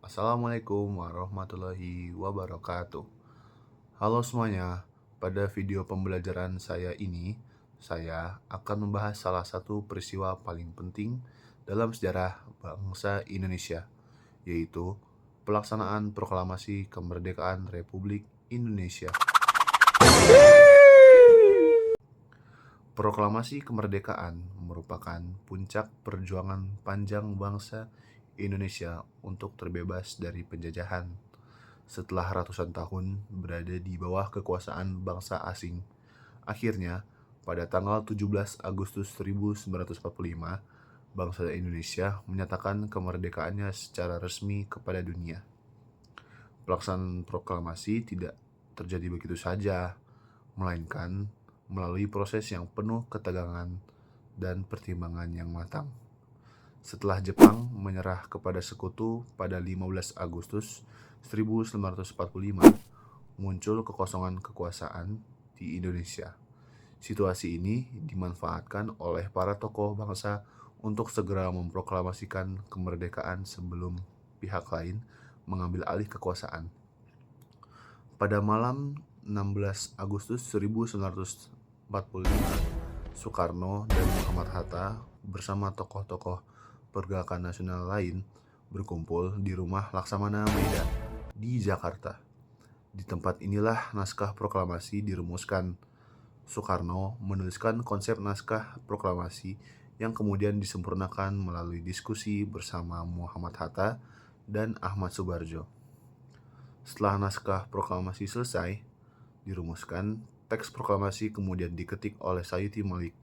Assalamualaikum warahmatullahi wabarakatuh. Halo semuanya, pada video pembelajaran saya ini, saya akan membahas salah satu peristiwa paling penting dalam sejarah bangsa Indonesia, yaitu pelaksanaan proklamasi kemerdekaan Republik Indonesia. Proklamasi kemerdekaan merupakan puncak perjuangan panjang bangsa Indonesia untuk terbebas dari penjajahan. Setelah ratusan tahun berada di bawah kekuasaan bangsa asing, akhirnya pada tanggal 17 Agustus 1945, bangsa Indonesia menyatakan kemerdekaannya secara resmi kepada dunia. Pelaksanaan proklamasi tidak terjadi begitu saja, melainkan melalui proses yang penuh ketegangan dan pertimbangan yang matang. Setelah Jepang menyerah kepada sekutu pada 15 Agustus 1945, muncul kekosongan kekuasaan di Indonesia. Situasi ini dimanfaatkan oleh para tokoh bangsa untuk segera memproklamasikan kemerdekaan sebelum pihak lain mengambil alih kekuasaan. Pada malam 16 Agustus 1945, Soekarno dan Muhammad Hatta bersama tokoh-tokoh pergerakan nasional lain berkumpul di rumah Laksamana Medan di Jakarta. Di tempat inilah naskah proklamasi dirumuskan. Soekarno menuliskan konsep naskah proklamasi yang kemudian disempurnakan melalui diskusi bersama Muhammad Hatta dan Ahmad Subarjo. Setelah naskah proklamasi selesai dirumuskan, teks proklamasi kemudian diketik oleh Sayuti Malik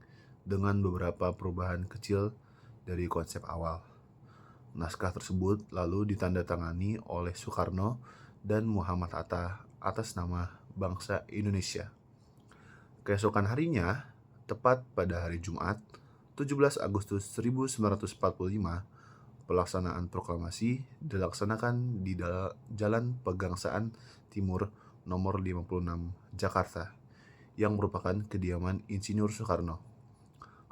dengan beberapa perubahan kecil dari konsep awal. Naskah tersebut lalu ditandatangani oleh Soekarno dan Muhammad Hatta atas nama bangsa Indonesia. Keesokan harinya, tepat pada hari Jumat, 17 Agustus 1945, pelaksanaan proklamasi dilaksanakan di Jalan Pegangsaan Timur nomor 56 Jakarta, yang merupakan kediaman Insinyur Soekarno.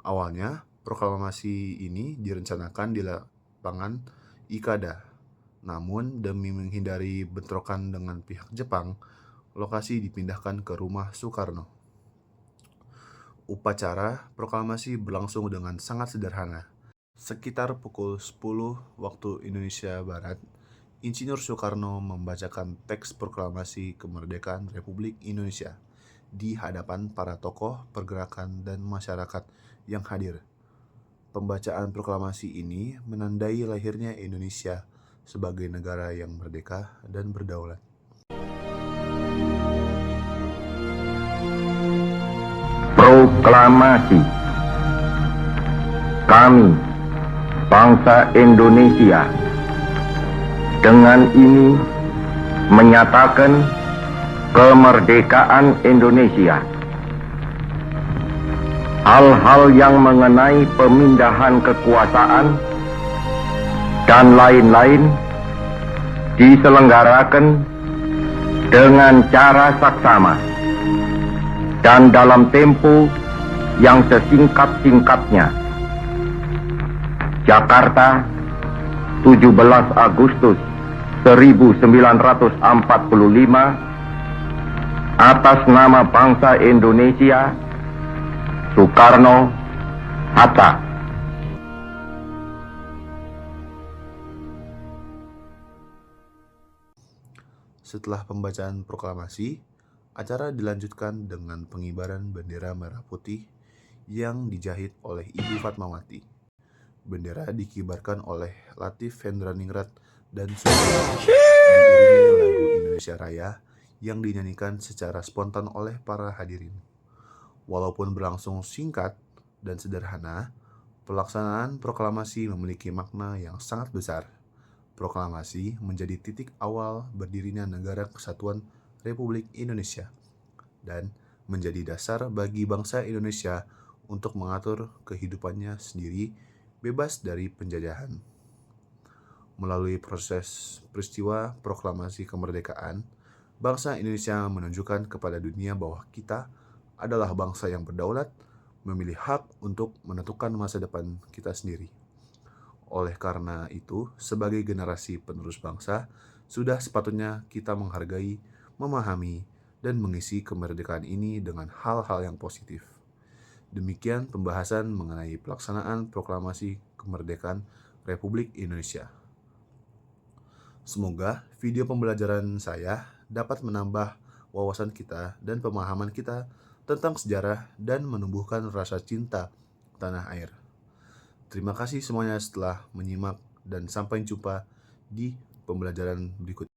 Awalnya, proklamasi ini direncanakan di lapangan Ikada. Namun, demi menghindari bentrokan dengan pihak Jepang, lokasi dipindahkan ke rumah Soekarno. Upacara proklamasi berlangsung dengan sangat sederhana. Sekitar pukul 10 waktu Indonesia Barat, Insinyur Soekarno membacakan teks proklamasi kemerdekaan Republik Indonesia di hadapan para tokoh pergerakan dan masyarakat yang hadir. Pembacaan proklamasi ini menandai lahirnya Indonesia sebagai negara yang merdeka dan berdaulat. Proklamasi. Kami, bangsa Indonesia, dengan ini menyatakan kemerdekaan Indonesia. Hal-hal yang mengenai pemindahan kekuasaan dan lain-lain diselenggarakan dengan cara saksama dan dalam tempo yang sesingkat-singkatnya. Jakarta, 17 Agustus 1945, atas nama bangsa Indonesia, Soekarno Hatta. Setelah pembacaan proklamasi, acara dilanjutkan dengan pengibaran bendera merah putih yang dijahit oleh Ibu Fatmawati. Bendera dikibarkan oleh Latif Hendraningrat dan Soekarno diiringi lagu Indonesia Raya yang dinyanyikan secara spontan oleh para hadirin. Walaupun berlangsung singkat dan sederhana, pelaksanaan proklamasi memiliki makna yang sangat besar. Proklamasi menjadi titik awal berdirinya Negara Kesatuan Republik Indonesia dan menjadi dasar bagi bangsa Indonesia untuk mengatur kehidupannya sendiri bebas dari penjajahan. Melalui proses peristiwa proklamasi kemerdekaan, bangsa Indonesia menunjukkan kepada dunia bahwa kita adalah bangsa yang berdaulat, memilih hak untuk menentukan masa depan kita sendiri. Oleh karena itu, sebagai generasi penerus bangsa, sudah sepatutnya kita menghargai, memahami, dan mengisi kemerdekaan ini dengan hal-hal yang positif. Demikian pembahasan mengenai pelaksanaan Proklamasi Kemerdekaan Republik Indonesia. Semoga video pembelajaran saya dapat menambah wawasan kita dan pemahaman kita tentang sejarah dan menumbuhkan rasa cinta tanah air. Terima kasih semuanya setelah menyimak dan sampai jumpa di pembelajaran berikutnya.